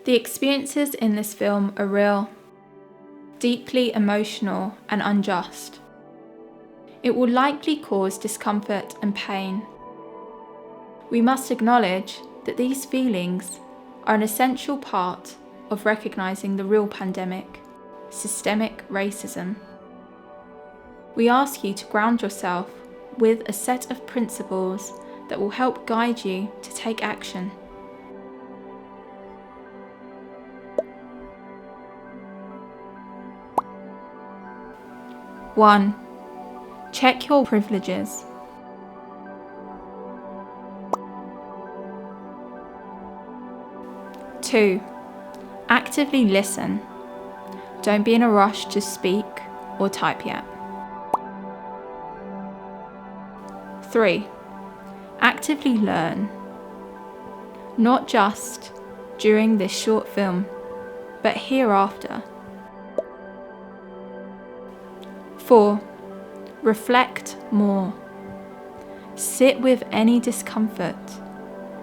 The experiences in this film are real, deeply emotional and unjust. It will likely cause discomfort and pain. We must acknowledge that these feelings are an essential part of recognising the real pandemic, systemic racism. We ask you to ground yourself with a set of principles that will help guide you to take action. One, check your privileges. 2, actively listen. Don't be in a rush to speak or type yet. 3, actively learn. Not just during this short film, but hereafter. 4, reflect more. Sit with any discomfort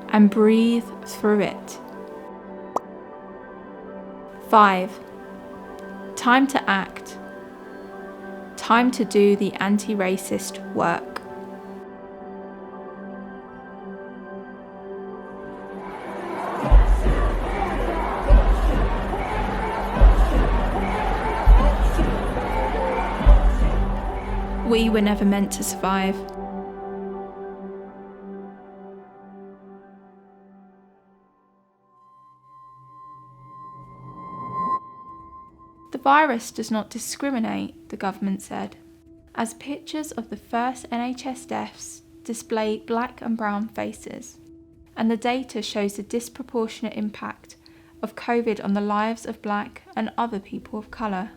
and breathe through it. 5, time to act. Time to do the anti-racist work. We were never meant to survive. The virus does not discriminate, the government said, as pictures of the first NHS deaths display black and brown faces, and the data shows the disproportionate impact of COVID on the lives of black and other people of colour.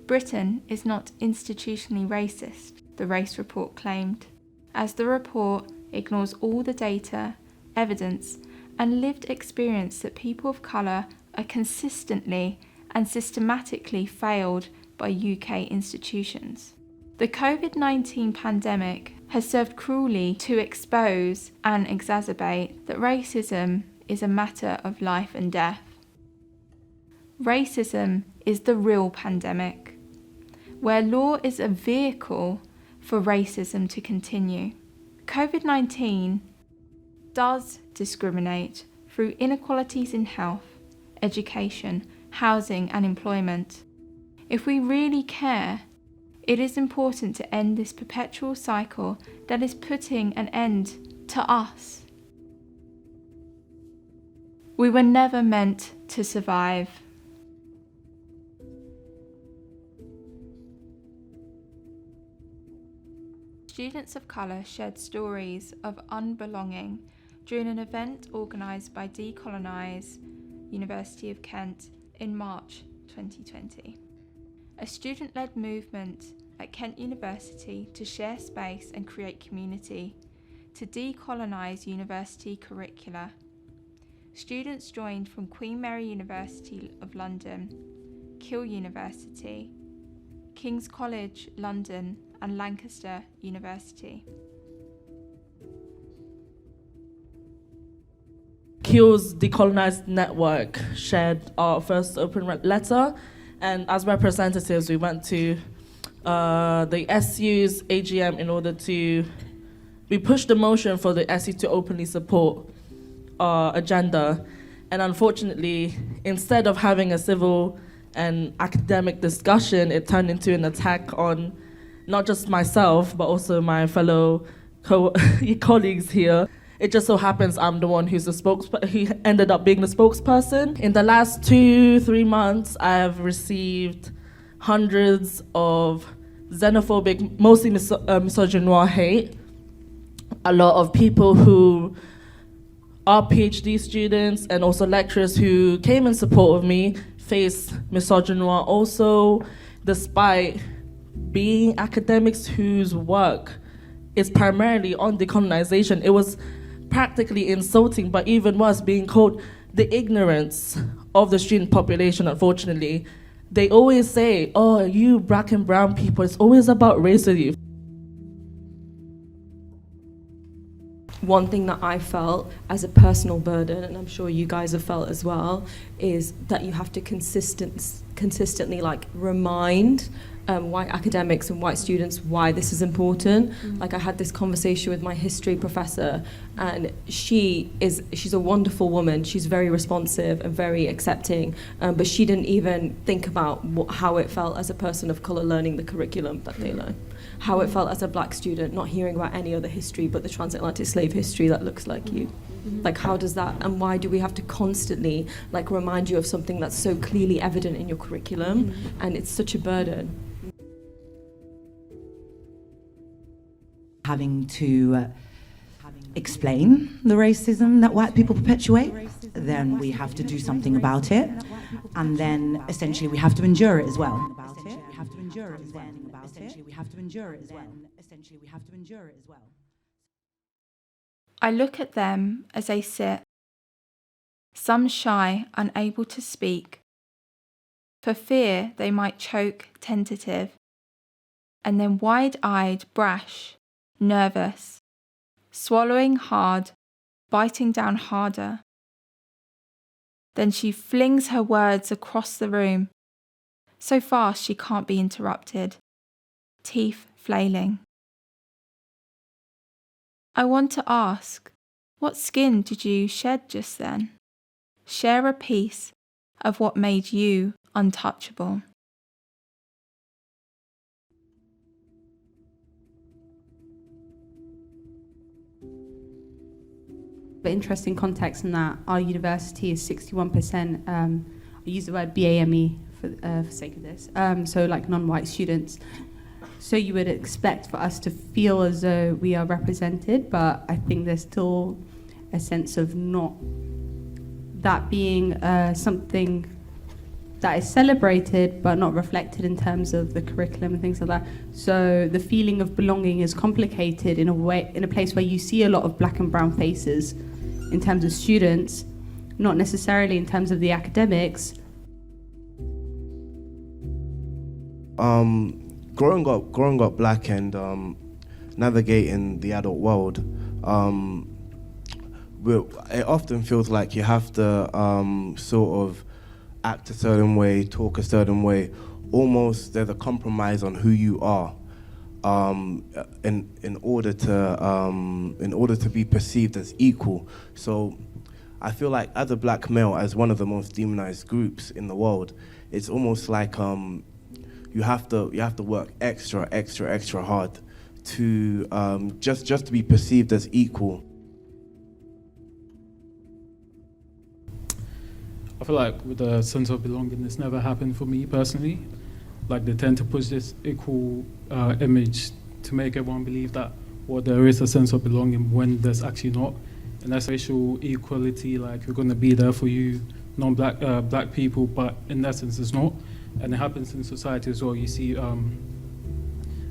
Britain is not institutionally racist, the race report claimed, as the report ignores all the data, evidence, and lived experience that people of colour are consistently and systematically failed by UK institutions. The COVID-19 pandemic has served cruelly to expose and exacerbate that racism is a matter of life and death. Racism is the real pandemic, where law is a vehicle for racism to continue. COVID-19 does discriminate through inequalities in health, education, housing and employment. If we really care, it is important to end this perpetual cycle that is putting an end to us. We were never meant to survive. Students of colour shared stories of unbelonging during an event organised by Decolonise, University of Kent, in March 2020. A student-led movement at Kent University to share space and create community, to decolonise university curricula. Students joined from Queen Mary University of London, Keele University, King's College London and Lancaster University. Keele's Decolonised Network shared our first open letter, and as representatives we went to the SU's AGM in order to, we pushed the motion for the SU to openly support our agenda, and unfortunately instead of having a civil and academic discussion, it turned into an attack on not just myself, but also my fellow colleagues here. It just so happens I'm the one who ended up being the spokesperson. In the last 2-3 months, I have received hundreds of xenophobic, mostly misogynoir hate. A lot of people who are PhD students and also lecturers who came in support of me face misogynoir also, despite being academics whose work is primarily on decolonization. It was practically insulting, but even worse, being called the ignorance of the student population, unfortunately. They always say, oh, you black and brown people, it's always about race with you. one thing that I felt as a personal burden, and I'm sure you guys have felt as well, is that you have to consistently like remind white academics and white students why this is important. Like, I had this conversation with my history professor, and she's a wonderful woman. She's very responsive and very accepting, but she didn't even think about how it felt as a person of colour learning the curriculum that they learn. How it felt as a black student not hearing about any other history but the transatlantic slave history that looks like you. Like, how does that, and why do we have to constantly like remind you of something that's so clearly evident in your curriculum? And it's such a burden. Having to explain the racism that white people perpetuate, then we have to do something about it, and then essentially we have to endure it as well. I look at them as they sit, some shy, unable to speak, for fear they might choke, tentative, and then wide-eyed, brash, nervous, swallowing hard, biting down harder. Then she flings her words across the room, so fast she can't be interrupted, teeth flailing. I want to ask, what skin did you shed just then? Share a piece of what made you untouchable. But interesting context in that our university is 61%, I use the word BAME for sake of this, so like non-white students. So you would expect for us to feel as though we are represented, but I think there's still a sense of not that being something that is celebrated but not reflected in terms of the curriculum and things like that. So the feeling of belonging is complicated in a way, in a place where you see a lot of black and brown faces in terms of students, not necessarily in terms of the academics. Growing up black and navigating the adult world, it often feels like you have to sort of act a certain way, talk a certain way. Almost there's a compromise on who you are, in order to be perceived as equal. So I feel like as a black male, as one of the most demonized groups in the world, it's almost like you have to work extra hard to just to be perceived as equal. I feel like with the sense of belonging, this never happened for me personally. Like, they tend to push this equal image to make everyone believe that, well, there is a sense of belonging when there's actually not. And that's racial equality, like, we're going to be there for you, non-black black people, but in essence it's not. And it happens in society as well. You see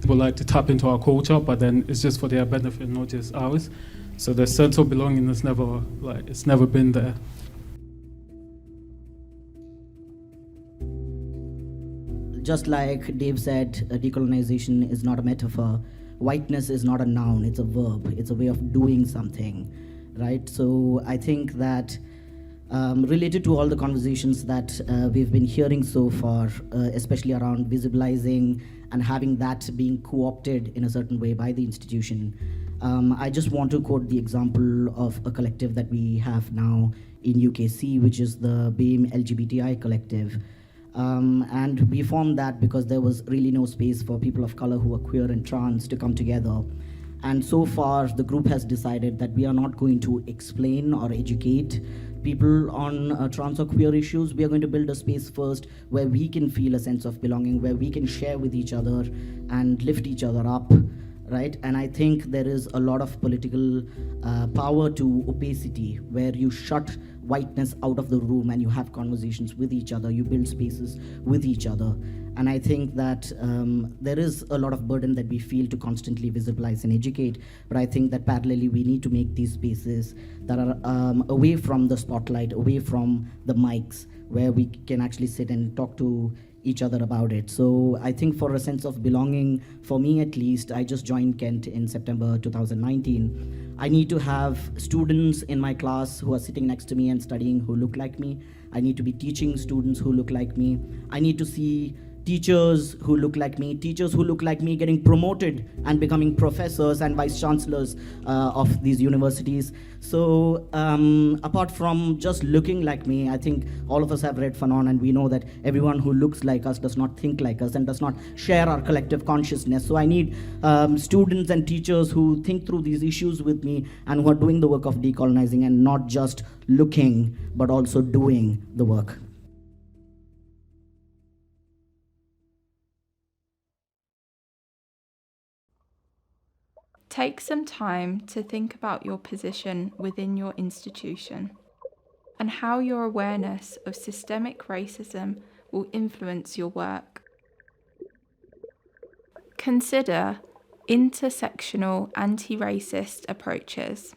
people like to tap into our culture, but then it's just for their benefit, not just ours. So the sense of belonging is never, like, it's never been there. Just like Dave said, decolonization is not a metaphor. Whiteness is not a noun, it's a verb. It's a way of doing something, right? So I think that related to all the conversations that we've been hearing so far, especially around visibilizing and having that being co-opted in a certain way by the institution, I just want to quote the example of a collective that we have now in UKC, which is the BAME LGBTI collective. And we formed that because there was really no space for people of color who are queer and trans to come together. And so far, the group has decided that we are not going to explain or educate people on trans or queer issues. We are going to build a space first where we can feel a sense of belonging, where we can share with each other and lift each other up, right? And I think there is a lot of political power to opacity, where you shut whiteness out of the room and you have conversations with each other, you build spaces with each other. And I think that there is a lot of burden that we feel to constantly visibilize and educate, but I think that parallelly we need to make these spaces that are away from the spotlight, away from the mics, where we can actually sit and talk to each other about it. So I think for a sense of belonging, for me at least, I just joined Kent in September 2019. I need to have students in my class who are sitting next to me and studying who look like me. I need to be teaching students who look like me. I need to see teachers who look like me getting promoted and becoming professors and vice chancellors of these universities. So apart from just looking like me, I think all of us have read Fanon, and we know that everyone who looks like us does not think like us and does not share our collective consciousness. So I need students and teachers who think through these issues with me and who are doing the work of decolonizing and not just looking but also doing the work. Take some time to think about your position within your institution and how your awareness of systemic racism will influence your work. Consider intersectional anti-racist approaches.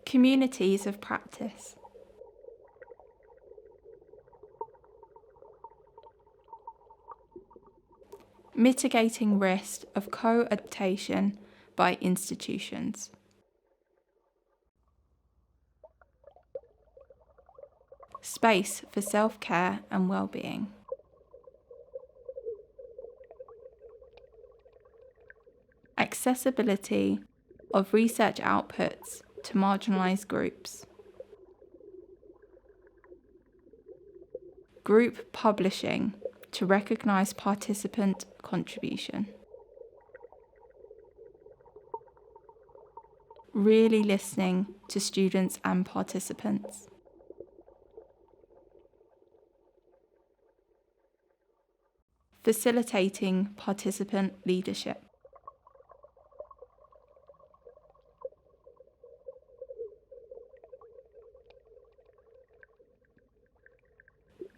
Communities of practice. Mitigating risk of co-optation by institutions. Space for self-care and wellbeing. Accessibility of research outputs to marginalised groups. Group publishing to recognise participant contribution. Really listening to students and participants. Facilitating participant leadership.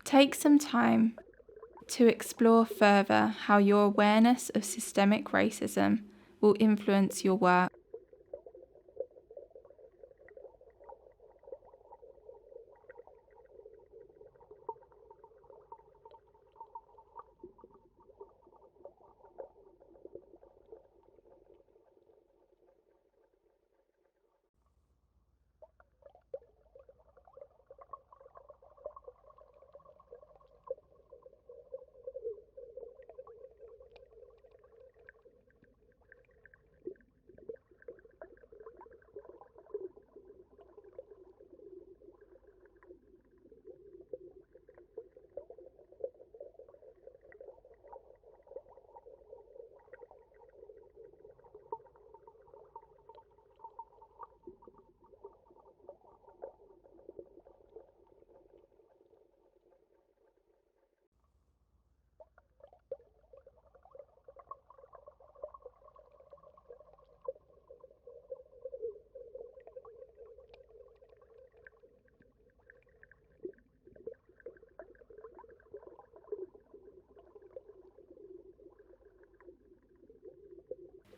Take some time to explore further how your awareness of systemic racism will influence your work.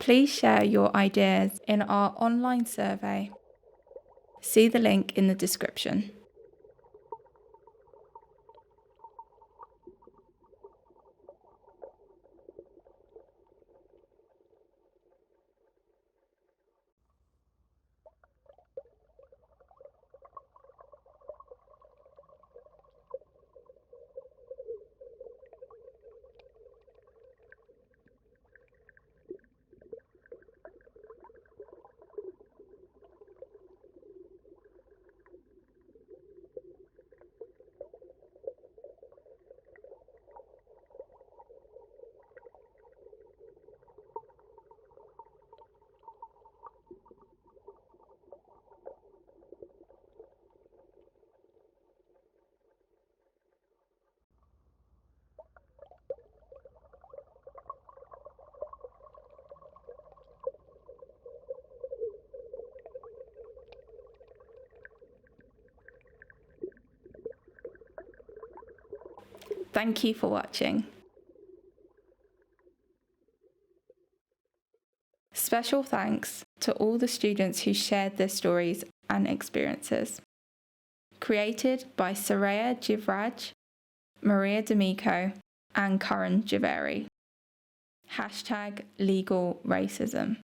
Please share your ideas in our online survey. See the link in the description. Thank you for watching. Special thanks to all the students who shared their stories and experiences. created by Soraya Jivraj, Maria D'Amico, and Karan Javeri. #Legal Racism.